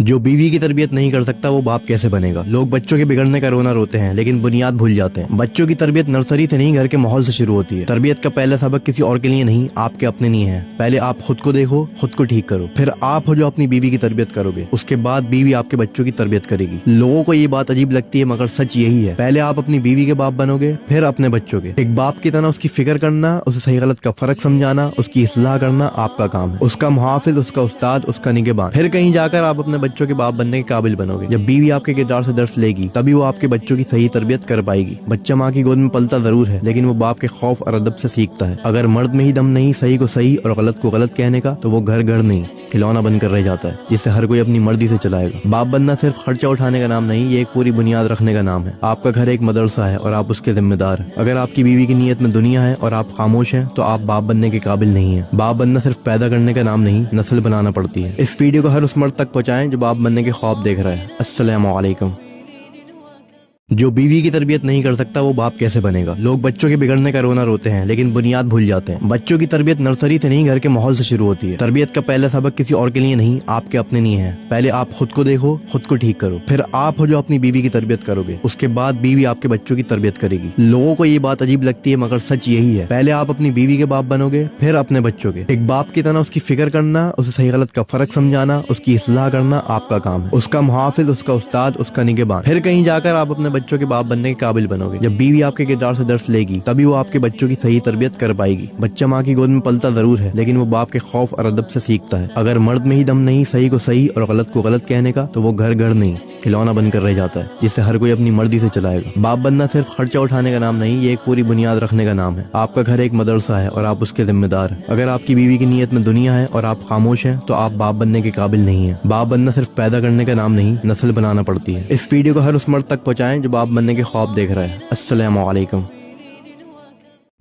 جو بیوی کی تربیت نہیں کر سکتا وہ باپ کیسے بنے گا۔ لوگ بچوں کے بگڑنے کا رونا روتے ہیں لیکن بنیاد بھول جاتے ہیں۔ بچوں کی تربیت نرسری سے نہیں گھر کے ماحول سے شروع ہوتی ہے۔ تربیت کا پہلا سبق کسی اور کے لیے نہیں، آپ کے اپنے لیے ہے۔ پہلے آپ خود کو دیکھو، خود کو ٹھیک کرو، پھر آپ ہو جو اپنی بیوی کی تربیت کرو گے، اس کے بعد بیوی آپ کے بچوں کی تربیت کرے گی۔ لوگوں کو یہ بات عجیب لگتی ہے مگر سچ یہی ہے، پہلے آپ اپنی بیوی کے باپ بنو گے پھر اپنے بچوں کے۔ ایک باپ کی طرح اس کی فکر کرنا، اسے صحیح غلط کا فرق سمجھانا، اس کی اصلاح کرنا آپ کا کام ہے۔ اس کا محافظ، اس کا استاد، اس کا نگہبان۔ پھر کہیں جا کر آپ اپنے بچوں کے باپ بننے کے قابل بنو گے۔ جب بیوی آپ کے کردار سے درس لے گی تبھی وہ آپ کے بچوں کی صحیح تربیت کر پائے گی۔ بچہ ماں کی گود میں پلتا ضرور ہے لیکن وہ باپ کے خوف اور ادب سے سیکھتا ہے۔ اگر مرد میں ہی دم نہیں صحیح کو صحیح اور غلط کو غلط کہنے کا تو وہ گھر نہیں، کھلونا بن کر رہ جاتا ہے جسے ہر کوئی اپنی مرضی سے چلائے گا۔ باپ بننا صرف خرچہ اٹھانے کا نام نہیں، یہ ایک پوری بنیاد رکھنے کا نام ہے۔ آپ کا گھر ایک مدرسہ ہے اور آپ اس کے ذمہ دار ہیں۔ اگر آپ کی بیوی کی نیت میں دنیا ہے اور آپ خاموش ہیں تو آپ باپ بننے کے قابل نہیں ہیں۔ باپ بننا صرف پیدا کرنے کا نام نہیں، نسل بنانا پڑتی ہے۔ اس ویڈیو کو ہر اس مرد تک پہنچائیں جو باپ بننے کے خواب دیکھ رہا ہے۔ السلام علیکم۔ جو بیوی کی تربیت نہیں کر سکتا وہ باپ کیسے بنے گا۔ لوگ بچوں کے بگڑنے کا رونا روتے ہیں لیکن بنیاد بھول جاتے ہیں۔ بچوں کی تربیت نرسری سے نہیں گھر کے ماحول سے شروع ہوتی ہے۔ تربیت کا پہلا سبق کسی اور کے لیے نہیں، آپ کے اپنے لیے ہے۔ پہلے آپ خود کو دیکھو، خود کو ٹھیک کرو، پھر آپ ہو جو اپنی بیوی کی تربیت کرو گے، اس کے بعد بیوی آپ کے بچوں کی تربیت کرے گی۔ لوگوں کو یہ بات عجیب لگتی ہے مگر سچ یہی ہے، پہلے آپ اپنی بیوی کے باپ بنو گے پھر اپنے بچوں کے۔ ایک باپ کی طرح اس کی فکر کرنا، اسے صحیح غلط کا فرق سمجھانا، اس کی اصلاح کرنا آپ کا کام ہے۔ اس کا محافظ، اس کا استاد، اس کا نگہبان۔ پھر کہیں جا کر آپ اپنے بچوں کے باپ بننے قابل بنو گے۔ جب بیوی آپ کے کردار سے درس لے گی تبھی وہ آپ کے بچوں کی صحیح تربیت کر پائے گی۔ بچہ ماں کی گود میں پلتا ضرور ہے لیکن وہ باپ کے خوف اور ادب سے سیکھتا ہے۔ اگر مرد میں ہی دم نہیں صحیح کو صحیح اور غلط کو غلط کہنے کا تو وہ گھر نہیں، کھلونا بن کر رہ جاتا ہے جسے ہر کوئی اپنی مرضی سے چلائے گا۔ باپ بننا صرف خرچہ اٹھانے کا نام نہیں، یہ ایک پوری بنیاد رکھنے کا نام ہے۔ آپ کا گھر ایک مدرسہ ہے اور آپ اس کے ذمہ دار ہیں۔ اگر آپ کی بیوی کی نیت میں دنیا ہے اور آپ خاموش ہیں تو آپ باپ بننے کے قابل نہیں ہیں۔ باپ بننا صرف پیدا کرنے کا نام نہیں، نسل بنانا پڑتی ہے۔ اس ویڈیو کو ہر اس مرد تک پہنچائیں جو باپ بننے کے خواب دیکھ رہا ہے۔ السلام علیکم۔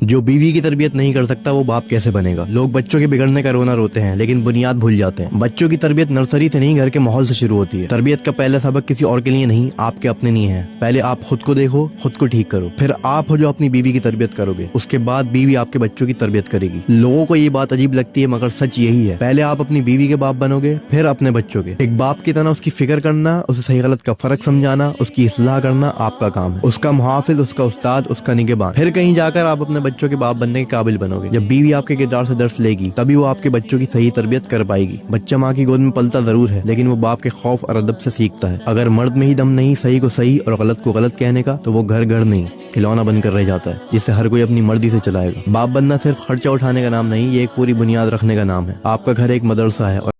جو بیوی کی تربیت نہیں کر سکتا وہ باپ کیسے بنے گا۔ لوگ بچوں کے بگڑنے کا رونا روتے ہیں لیکن بنیاد بھول جاتے ہیں۔ بچوں کی تربیت نرسری سے نہیں گھر کے ماحول سے شروع ہوتی ہے۔ تربیت کا پہلا سبق کسی اور کے لیے نہیں، آپ کے اپنے لیے ہے۔ پہلے آپ خود کو دیکھو، خود کو ٹھیک کرو، پھر آپ ہو جو اپنی بیوی کی تربیت کرو گے، اس کے بعد بیوی آپ کے بچوں کی تربیت کرے گی۔ لوگوں کو یہ بات عجیب لگتی ہے مگر سچ یہی ہے، پہلے آپ اپنی بیوی کے باپ بنو گے پھر اپنے بچوں کے۔ ایک باپ کی طرح اس کی فکر کرنا، اسے صحیح غلط کا فرق سمجھانا، اس کی اصلاح کرنا آپ کا کام ہے۔ اس کا محافظ، اس کا استاد، اس کا نگہبان۔ پھر کہیں جا کر آپ اپنے بچوں کے باپ بننے قابل بنو گے۔ جب بیوی آپ کے کردار سے درس لے گی تبھی وہ آپ کے بچوں کی صحیح تربیت کر پائے گی۔ بچہ ماں کی گود میں پلتا ضرور ہے لیکن وہ باپ کے خوف اور ادب سے سیکھتا ہے۔ اگر مرد میں ہی دم نہیں صحیح کو صحیح اور غلط کو غلط کہنے کا تو وہ گھر نہیں، کھلونا بن کر رہ جاتا ہے جسے ہر کوئی اپنی مرضی سے چلائے گا۔ باپ بننا صرف خرچہ اٹھانے کا نام نہیں، یہ ایک پوری بنیاد رکھنے کا نام ہے۔ آپ کا گھر ایک مدرسہ ہے اور